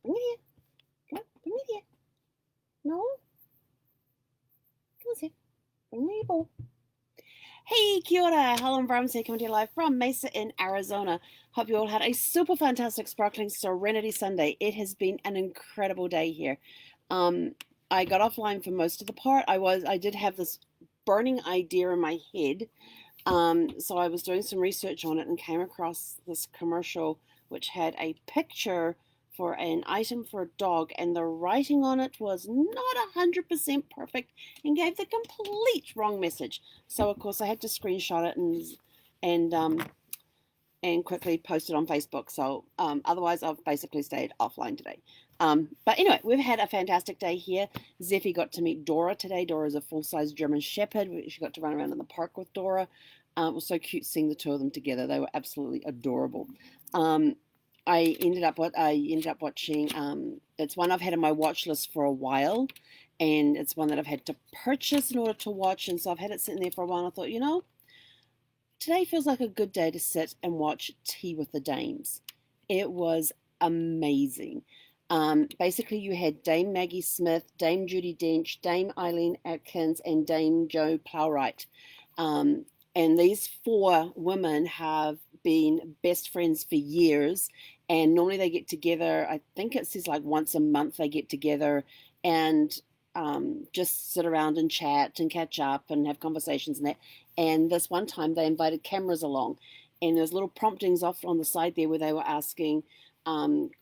Bring it here. Come on, bring it here. No. Come on, Zeph. Bring me your ball. Hey, kia ora. Helen Brahms here, coming to you live from Mesa in Arizona. Hope you all had a super fantastic, sparkling Serenity Sunday. It has been an incredible day here. I got offline for most of the part. I did have this burning idea in my head. So I was doing some research on it and came across this commercial which had a picture for an item for a dog, and the writing on it was not 100% perfect and gave the complete wrong message. So of course I had to screenshot it and and quickly post it on Facebook. So otherwise I've basically stayed offline today. But anyway, we've had a fantastic day here. Zephy got to meet Dora today. Dora is a full-size German Shepherd. She got to run around in the park with Dora. It was so cute seeing the two of them together. They were absolutely adorable. I ended up watching. It's one I've had on my watch list for a while, and it's one that I've had to purchase in order to watch. And so I've had it sitting there for a while. And I thought, today feels like a good day to sit and watch Tea with the Dames. It was amazing. Basically, you had Dame Maggie Smith, Dame Judi Dench, Dame Eileen Atkins, and Dame Jo Plowright. And these four women have been best friends for years. And normally they get together, I think it says like once a month they get together and just sit around and chat and catch up and have conversations and that. And this one time they invited cameras along. And there's little promptings off on the side there where they were asking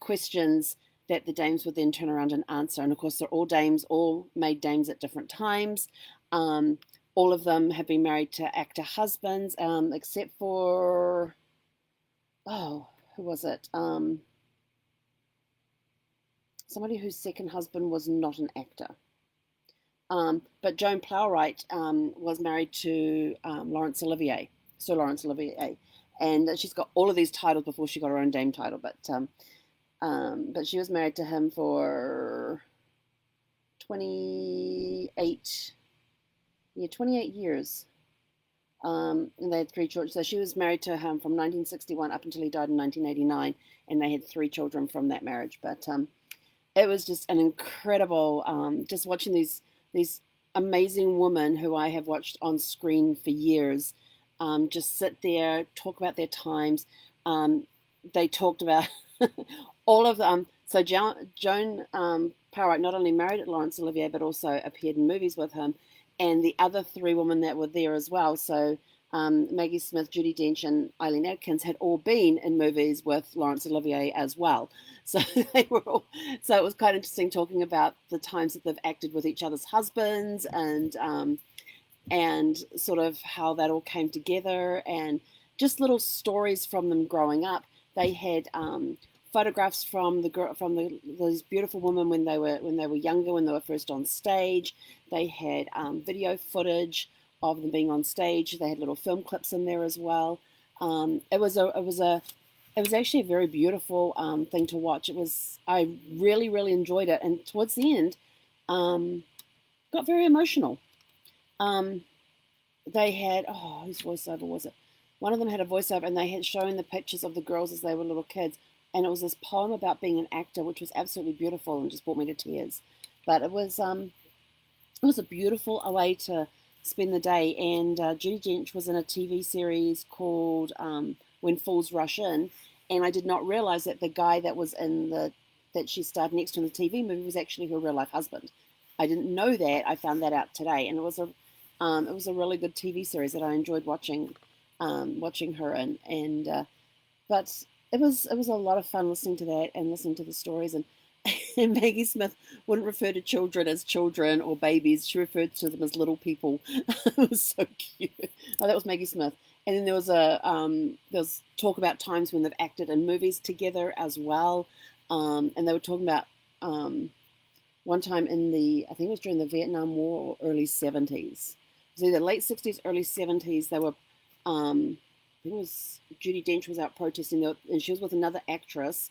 questions that the dames would then turn around and answer. And of course, they're all dames, all made dames at different times. All of them have been married to actor husbands, except for, who was it? Somebody whose second husband was not an actor. But Joan Plowright was married to Laurence Olivier, Sir Laurence Olivier. And she's got all of these titles before she got her own dame title. But she was married to him for 28 years. And they had three children. So she was married to him from 1961 up until he died in 1989, and they had three children from that marriage. But it was just an incredible, just watching these amazing women who I have watched on screen for years, just sit there, talk about their times. They talked about all of them. So Joan Plowright not only married Laurence Olivier, but also appeared in movies with him. And the other three women that were there as well, so Maggie Smith, Judi Dench, and Eileen Atkins had all been in movies with Laurence Olivier as well. So they were all. So it was quite interesting talking about the times that they've acted with each other's husbands and sort of how that all came together and just little stories from them growing up. They had photographs from those beautiful women when they were younger, when they were first on stage. They had video footage of them being on stage. They had little film clips in there as well. It was actually a very beautiful thing to watch. I really enjoyed it, and towards the end, got very emotional. They had whose voiceover was it? One of them had a voiceover, and they had shown the pictures of the girls as they were little kids. And it was this poem about being an actor, which was absolutely beautiful and just brought me to tears. But it was a beautiful way to spend the day. And Judi Dench was in a TV series called When Fools Rush In, and I did not realize that the guy that was that she starred next to in the TV movie was actually her real life husband. I didn't know that. I found that out today, and it was a really good TV series that I enjoyed watching her in. And but it was a lot of fun listening to that and listening to the stories. And Maggie Smith wouldn't refer to children as children or babies. She referred to them as little people. It was so cute. Oh, that was Maggie Smith. And then there was talk about times when they've acted in movies together as well. And they were talking about one time I think it was during the Vietnam War or early 70s. It was either late 60s, early 70s. They were I think it was Judi Dench was out protesting, and she was with another actress,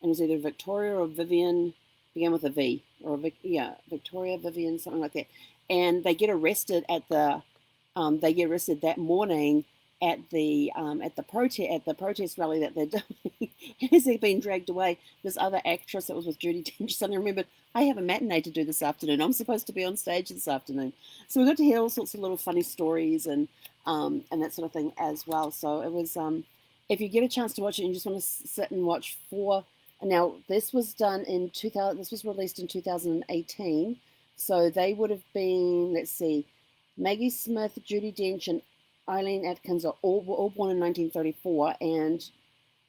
and it was either Victoria or Vivian, began with a V, or Victoria, Vivian, something like that. And they get arrested they get arrested that morning at the protest rally that they're doing. As they're being dragged away, this other actress that was with Judi Dench suddenly remembered, I have a matinee to do this afternoon. I'm supposed to be on stage this afternoon. So we got to hear all sorts of little funny stories and that sort of thing as well. So it was if you get a chance to watch it and you just want to sit and watch four. Now this was done in 2000. This was released in 2018. So they would have been, let's see, Maggie Smith, Judi Dench, and Eileen Atkins were all born in 1934, and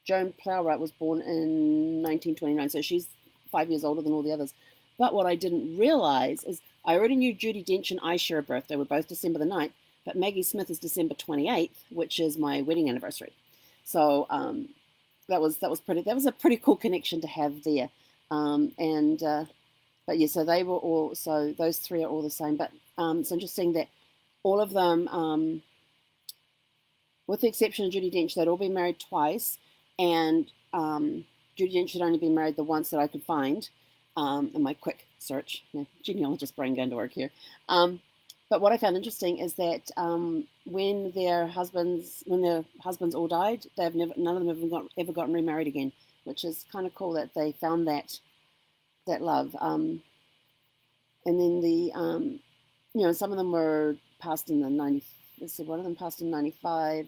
Joan Plowright was born in 1929, so she's 5 years older than all the others. But what I didn't realize is I already knew Judi Dench and I share a birthday. We're both December the 9th, but Maggie Smith is December 28th, which is my wedding anniversary. So that was pretty. That was a pretty cool connection to have there. But yeah, so they were all. So those three are all the same. But it's interesting that all of them, with the exception of Judi Dench, they'd all been married twice, and Judi Dench had only been married the once that I could find in my quick search. Genealogist brain going to work here. But what I found interesting is that when their husbands all died, none of them have ever gotten remarried again, which is kind of cool that they found that love. And then some of them were passed in the 90s. Let's see, one of them passed in 95.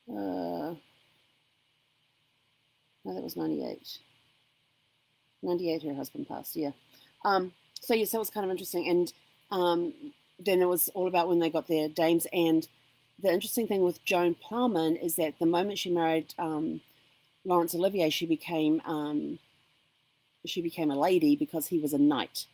No, that was 98. 98, her husband passed, yeah. So it was kind of interesting. And then it was all about when they got their dames. And the interesting thing with Joan Plowman is that the moment she married Laurence Olivier, she became a lady because he was a knight.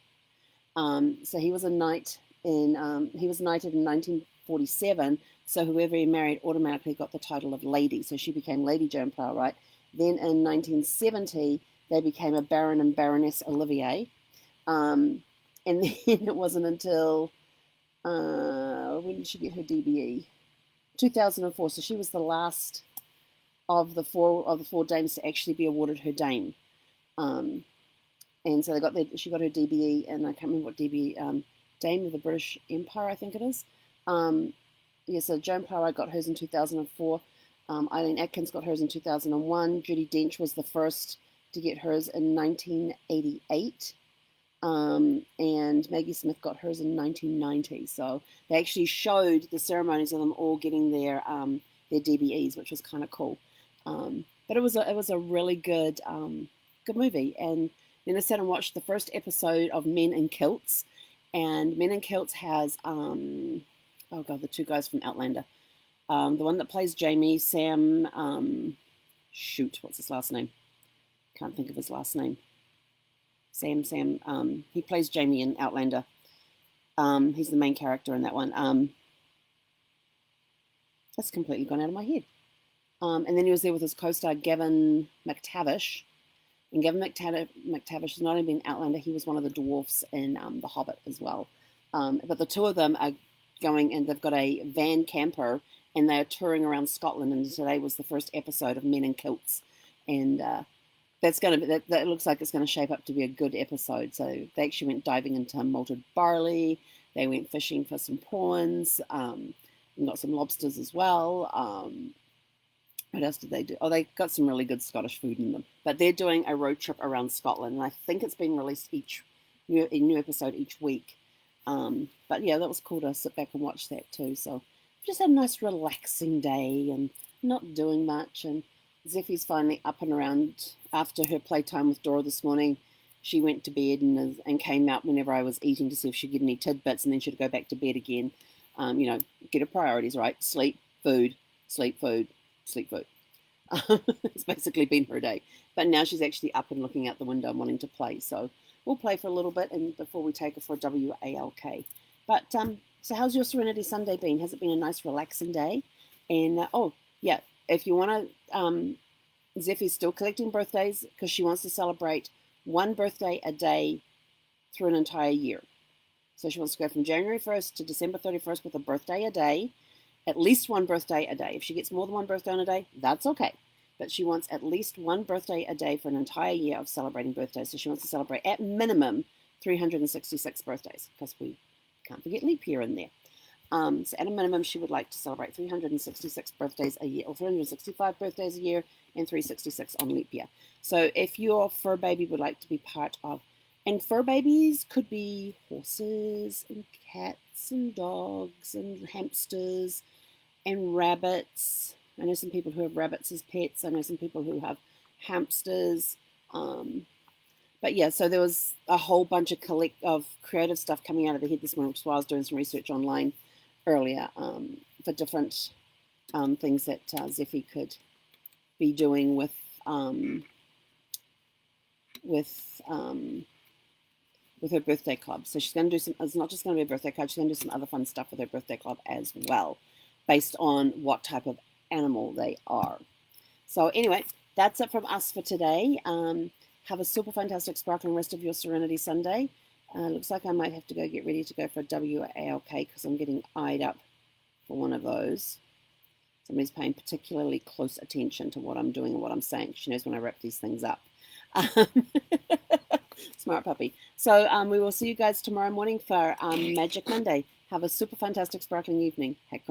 So he was a knight he was knighted in 1947. So whoever he married automatically got the title of lady. So she became Lady Joan Plowright. Then in 1970, they became a Baron and Baroness Olivier. And then it wasn't until when did she get her DBE? 2004. So she was the last of the four dames to actually be awarded her dame. And so she got her DBE, and I can't remember what DBE, Dame of the British Empire, I think it is. So Joan Plowright got hers in 2004. Eileen Atkins got hers in 2001. Judi Dench was the first to get hers in 1988. And Maggie Smith got hers in 1990. So they actually showed the ceremonies of them all getting their DBEs, which was kind of cool. But it was a really good movie. And then I sat and watched the first episode of Men in Kilts. And Men in Kilts has the two guys from Outlander. The one that plays Jamie, Sam, what's his last name? Can't think of his last name. Sam, he plays Jamie in Outlander. He's the main character in that one. That's completely gone out of my head. And then he was there with his co-star Gavin McTavish. And Gavin McTavish has not only been Outlander, he was one of the dwarfs in The Hobbit as well. But the two of them are going, and they've got a van camper, and they're touring around Scotland. And today was the first episode of Men in Kilts, and that looks like it's going to shape up to be a good episode. So they actually went diving into malted barley. They went fishing for some prawns, and got some lobsters as well. What else did they do? Oh, they got some really good Scottish food in them. But they're doing a road trip around Scotland, and I think it's being released a new episode each week. But yeah, that was cool to sit back and watch that too. So just had a nice relaxing day and not doing much. And Zephy's finally up and around after her playtime with Dora this morning. She went to bed and came out whenever I was eating to see if she'd get any tidbits, and then she'd go back to bed again. Get her priorities right: sleep, food, sleep, food. Sleep food. It's basically been her day. But now she's actually up and looking out the window and wanting to play. So we'll play for a little bit and before we take her for a WALK. But so how's your Serenity Sunday been? Has it been a nice relaxing day? And if you want to, Zephy's still collecting birthdays because she wants to celebrate one birthday a day through an entire year. So she wants to go from January 1st to December 31st with a birthday a day. At least one birthday a day. If she gets more than one birthday on a day, that's okay. But she wants at least one birthday a day for an entire year of celebrating birthdays. So she wants to celebrate at minimum 366 birthdays because we can't forget leap year in there. So at a minimum, she would like to celebrate 366 birthdays a year, or 365 birthdays a year, and 366 on leap year. So if your fur baby would like to be part of, and fur babies could be horses and cats and dogs and hamsters and rabbits. I know some people who have rabbits as pets. I know some people who have hamsters. But yeah, so there was a whole bunch of creative stuff coming out of the head this morning, which is why I was doing some research online earlier for different things that Zephy could be doing with her birthday club. So she's going to do some. It's not just going to be a birthday card. She's going to do some other fun stuff with her birthday club as well, based on what type of animal they are. So anyway, that's it from us for today. Have a super fantastic, sparkling rest of your Serenity Sunday. Looks like I might have to go get ready to go for a WALK because I'm getting eyed up for one of those. Somebody's paying particularly close attention to what I'm doing and what I'm saying. She knows when I wrap these things up. Smart puppy. So we will see you guys tomorrow morning for Magic Monday. Have a super fantastic, sparkling evening. Heck on.